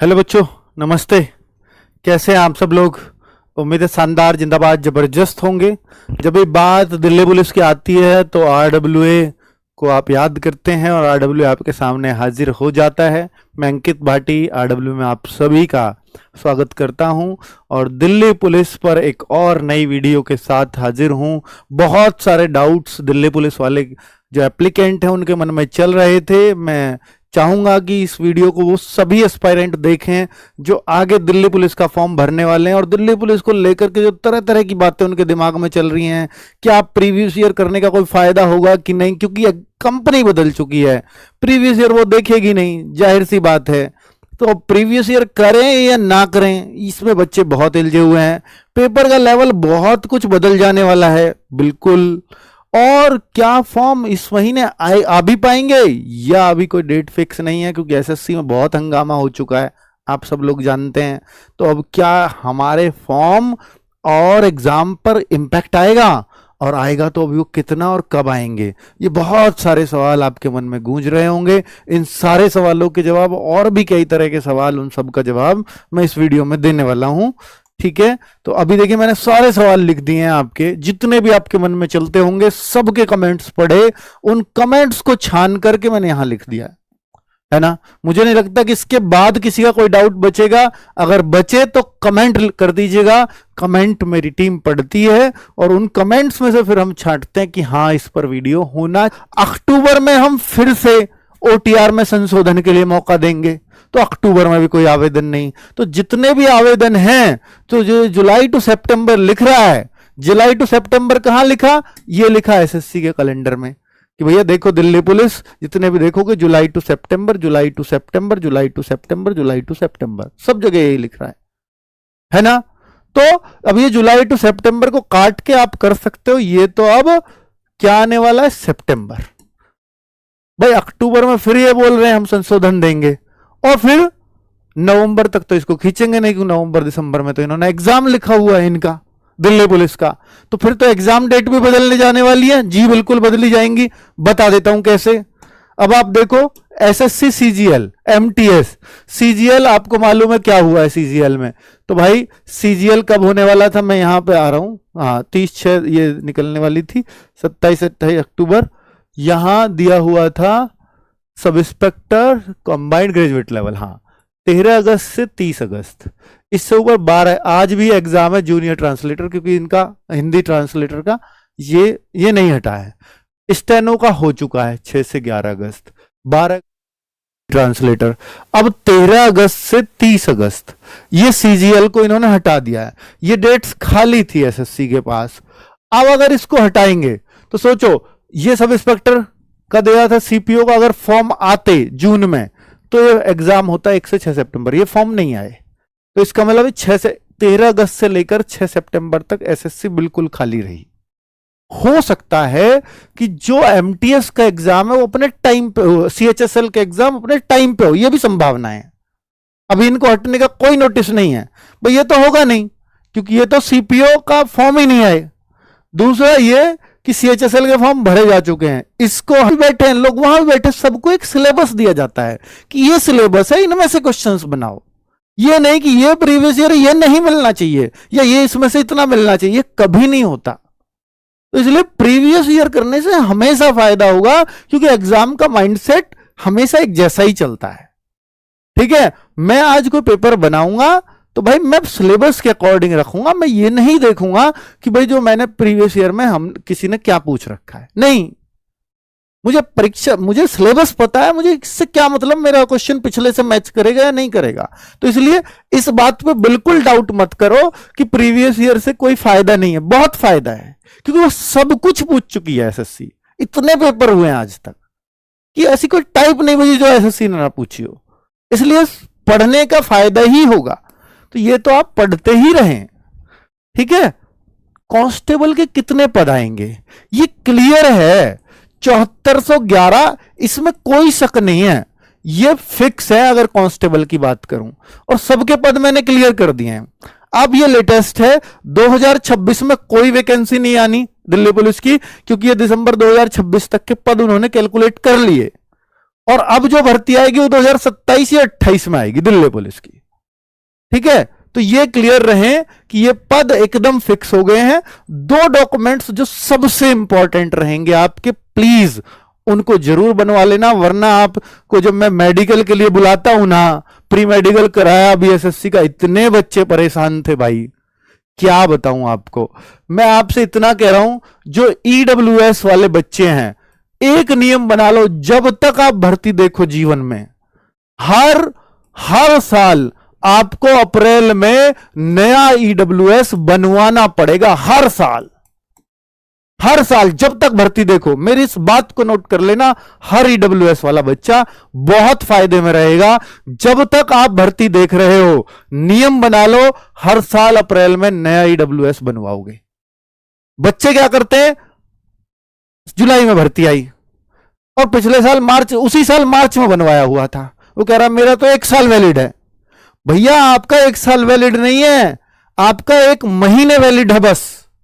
Hello बच्चों, नमस्ते। कैसे हैं आप सब लोग? उम्मीद है शानदार, जिंदाबाद, जबरदस्त होंगे। जब भी बात दिल्ली पुलिस की आती है तो आरडब्ल्यूए को आप याद करते हैं और आरडब्ल्यूए आपके सामने हाजिर हो जाता है। मैं अंकित भाटी आरडब्ल्यू में आप सभी का स्वागत करता हूं और दिल्ली पुलिस पर एक और नई वीडियो के साथ हाजिर हूं। बहुत सारे डाउट्स दिल्ली पुलिस वाले जो एप्लीकेंट हैं उनके मन में चल रहे थे। मैं चाहूंगा कि इस वीडियो को वो सभी एस्पायरेंट देखें जो आगे दिल्ली पुलिस का फॉर्म भरने वाले हैं और दिल्ली पुलिस को लेकर के जो तरह तरह की बातें उनके दिमाग में चल रही हैं। क्या प्रीवियस ईयर करने का कोई फायदा होगा कि नहीं, क्योंकि कंपनी बदल चुकी है। प्रीवियस ईयर वो देखेगी नहीं, जाहिर सी बात है। तो प्रीवियस ईयर करें या ना करें, इसमें बच्चे बहुत उलझे हुए हैं। पेपर का लेवल बहुत कुछ बदल जाने वाला है, बिल्कुल। और क्या फॉर्म इस महीने आ भी पाएंगे या अभी कोई डेट फिक्स नहीं है, क्योंकि एसएससी में बहुत हंगामा हो चुका है, आप सब लोग जानते हैं। तो अब क्या हमारे फॉर्म और एग्जाम पर इम्पैक्ट आएगा, और आएगा तो अभी वो कितना और कब आएंगे? ये बहुत सारे सवाल आपके मन में गूंज रहे होंगे। इन सारे सवालों के जवाब और भी कई तरह के सवाल, उन सब का जवाब मैं इस वीडियो में देने वाला हूं। ठीक है, तो अभी देखिए मैंने सारे सवाल लिख दिए हैं, आपके जितने भी आपके मन में चलते होंगे सबके कमेंट्स पढ़े, उन कमेंट्स को छान करके मैंने यहां लिख दिया है ना। मुझे नहीं लगता कि इसके बाद किसी का कोई डाउट बचेगा। अगर बचे तो कमेंट कर दीजिएगा, कमेंट मेरी टीम पढ़ती है और उन कमेंट्स में से फिर हम छांटते हैं कि हाँ इस पर वीडियो होना। अक्टूबर में हम फिर से ओटीआर में संशोधन के लिए मौका देंगे, तो अक्टूबर में भी कोई आवेदन नहीं। तो जितने भी आवेदन हैं, तो जो जुलाई टू सितंबर लिख रहा है, जुलाई टू सितंबर कहां लिखा? ये लिखा एसएससी के कैलेंडर में कि भैया देखो दिल्ली पुलिस, जितने भी देखोगे जुलाई टू सितंबर, जुलाई टू सितंबर, जुलाई टू सितंबर, जुलाई टू सितंबर, सब जगह यही लिख रहा है ना। तो अब ये जुलाई टू सितंबर को काट के आप कर सकते हो। ये तो अब क्या आने वाला है? सितंबर। भाई अक्टूबर में फिर ये बोल रहे हैं हम संशोधन देंगे, और फिर नवंबर तक तो इसको खींचेंगे नहीं, क्योंकि नवंबर दिसंबर में तो इन्होंने एग्जाम लिखा हुआ है इनका, दिल्ली पुलिस का। तो फिर तो एग्जाम डेट भी बदलने जाने वाली है। जी बिल्कुल बदली जाएंगी, बता देता हूं कैसे। अब आप देखो एसएससी सीजीएल, एमटीएस, सीजीएल आपको मालूम है क्या हुआ है सीजीएल में? तो भाई सीजीएल कब होने वाला था, मैं यहां पे आ रहा हूं, हाँ 30/6 ये निकलने वाली थी, 27-28 अक्टूबर। यहां दिया हुआ था sub inspector combined graduate level, हाँ 13 अगस्त से 30 अगस्त। इससे ऊपर 12, आज भी एग्जाम है जूनियर ट्रांसलेटर, क्योंकि इनका हिंदी ट्रांसलेटर का ये नहीं हटा है। स्टेनो का हो चुका है 6 से 11 अगस्त, 12 ट्रांसलेटर। अब 13 अगस्त से 30 अगस्त ये सीजीएल को इन्होंने हटा दिया है। ये डेट्स खाली थी एसएससी के पास। अब अगर इसको हटाएंगे तो सोचो, ये सब इंस्पेक्टर का दिया था सीपीओ का, अगर फॉर्म आते जून में तो ये एग्जाम होता 1 से 6 सितंबर। ये फॉर्म नहीं आए, तो इसका मतलब 13 अगस्त से लेकर 6 सितंबर तक एसएससी बिल्कुल खाली रही। हो सकता है कि जो एमटीएस का एग्जाम है वो अपने टाइम पे हो, सीएचएसएल का एग्जाम अपने टाइम पे हो, ये भी संभावना है। अभी इनको हटने का कोई नोटिस नहीं है भाई, ये तो होगा नहीं, क्योंकि ये तो सीपीओ का फॉर्म ही नहीं आए। दूसरा ये कि सीएचएसएल के फॉर्म भरे जा चुके हैं, इसको बैठे हैं लोग, वहां बैठे, सबको एक सिलेबस दिया जाता है कि ये सिलेबस है, इनमें से क्वेश्चंस बनाओ। ये नहीं कि ये प्रीवियस ईयर ये नहीं मिलना चाहिए या ये इसमें से इतना मिलना चाहिए, ये कभी नहीं होता। तो इसलिए प्रीवियस ईयर करने से हमेशा फायदा होगा, क्योंकि एग्जाम का माइंडसेट हमेशा एक जैसा ही चलता है। ठीक है, मैं आज कोई पेपर बनाऊंगा तो भाई मैं सिलेबस के अकॉर्डिंग रखूंगा। मैं ये नहीं देखूंगा कि भाई जो मैंने प्रीवियस ईयर में हम किसी ने क्या पूछ रखा है, नहीं। मुझे सिलेबस पता है, मुझे इससे क्या मतलब मेरा क्वेश्चन पिछले से मैच करेगा या नहीं करेगा। तो इसलिए इस बात पे बिल्कुल डाउट मत करो कि प्रीवियस ईयर से कोई फायदा नहीं है। बहुत फायदा है, क्योंकि वो सब कुछ पूछ चुकी है एसएससी। इतने पेपर हुए हैं आज तक कि ऐसी कोई टाइप नहीं बची जो एसएससी ने ना पूछी हो। इसलिए पढ़ने का फायदा ही होगा। तो ये तो आप पढ़ते ही रहें। ठीक है, कांस्टेबल के कितने पद आएंगे ये क्लियर है, 7411, इसमें कोई शक नहीं है, ये फिक्स है अगर कांस्टेबल की बात करूं। और सबके पद मैंने क्लियर कर दिए हैं। अब ये लेटेस्ट है, 2026 में कोई वैकेंसी नहीं आनी दिल्ली पुलिस की, क्योंकि ये दिसंबर 2026 तक के पद उन्होंने कैलकुलेट कर लिए। और अब जो भर्ती आएगी वो 2027 या 28 में आएगी दिल्ली पुलिस की। ठीक है, तो ये क्लियर रहे कि ये पद एकदम फिक्स हो गए हैं। दो डॉक्यूमेंट्स जो सबसे इंपॉर्टेंट रहेंगे आपके, प्लीज उनको जरूर बनवा लेना, वरना आपको जब मैं मेडिकल के लिए बुलाता हूं ना, प्री मेडिकल कराया बीएसएससी का, इतने बच्चे परेशान थे भाई, क्या बताऊं आपको। मैं आपसे इतना कह रहा हूं, जो ईडब्ल्यूएस वाले बच्चे हैं, एक नियम बना लो, जब तक आप भर्ती देखो जीवन में, हर साल आपको अप्रैल में नया ईडब्ल्यूएस बनवाना पड़ेगा। हर साल जब तक भर्ती देखो, मेरी इस बात को नोट कर लेना, हर ईडब्ल्यूएस वाला बच्चा बहुत फायदे में रहेगा। जब तक आप भर्ती देख रहे हो, नियम बना लो, हर साल अप्रैल में नया ईडब्ल्यूएस बनवाओगे। बच्चे क्या करते हैं, जुलाई में भर्ती आई और पिछले साल उसी साल मार्च में बनवाया हुआ था, वो कह रहा मेरा तो 1 साल वैलिड है। भैया आपका 1 साल वैलिड नहीं है, आपका 1 महीने वैलिड है बस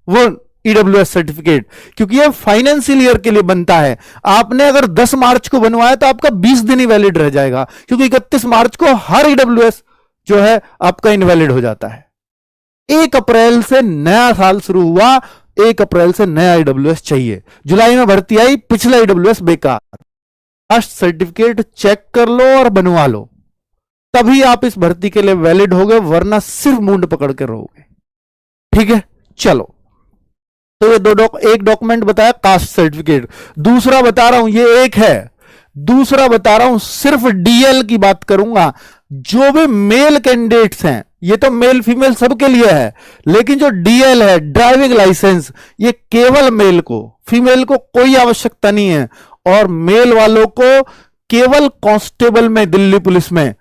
वो ईडब्ल्यूएस सर्टिफिकेट, क्योंकि ये फाइनेंशियल ईयर के लिए बनता है। आपने अगर 10 मार्च को बनवाया तो आपका 20 दिन ही वैलिड रह जाएगा, क्योंकि 31 मार्च को हर ईडब्ल्यूएस जो है आपका इनवैलिड हो जाता है। 1 अप्रैल से नया साल शुरू हुआ, 1 अप्रैल से नया ईडब्ल्यूएस चाहिए। जुलाई में भर्ती आई, पिछला ईडब्ल्यूएस बेकार, कास्ट सर्टिफिकेट चेक कर लो और बनवा लो, तभी आप इस भर्ती के लिए वैलिड होगे, वरना सिर्फ मुंड पकड़ के रहोगे। ठीक है, चलो, तो ये एक डॉक्यूमेंट बताया कास्ट सर्टिफिकेट, दूसरा बता रहा हूं, ये एक है, दूसरा बता रहा हूं सिर्फ डीएल की बात करूंगा। जो भी मेल कैंडिडेट्स हैं, ये तो मेल फीमेल सबके लिए है, लेकिन जो डीएल है, ड्राइविंग लाइसेंस, ये केवल मेल को, फीमेल को कोई आवश्यकता नहीं है। और मेल वालों को केवल कांस्टेबल में, दिल्ली पुलिस में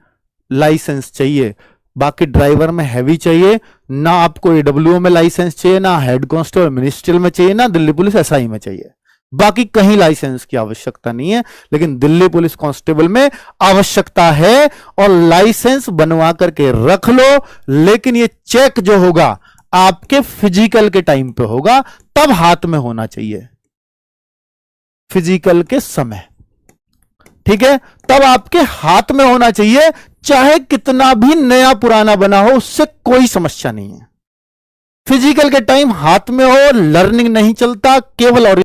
लाइसेंस चाहिए, बाकी ड्राइवर में हैवी चाहिए ना, आपको एडब्ल्यूओ में लाइसेंस चाहिए ना, हेड कांस्टेबल मिनिस्ट्रियल में चाहिए ना, दिल्ली पुलिस एसआई में चाहिए, बाकी कहीं लाइसेंस की आवश्यकता नहीं है। लेकिन दिल्ली पुलिस कांस्टेबल में आवश्यकता है, और लाइसेंस बनवा करके रख लो। लेकिन ये चेक जो होगा आपके फिजिकल के टाइम पे होगा, तब हाथ में होना चाहिए, फिजिकल के समय। ठीक है, तब आपके हाथ में होना चाहिए, चाहे कितना भी नया पुराना बना हो, उससे कोई समस्या नहीं है। फिजिकल के टाइम हाथ में हो, लर्निंग नहीं चलता, केवल और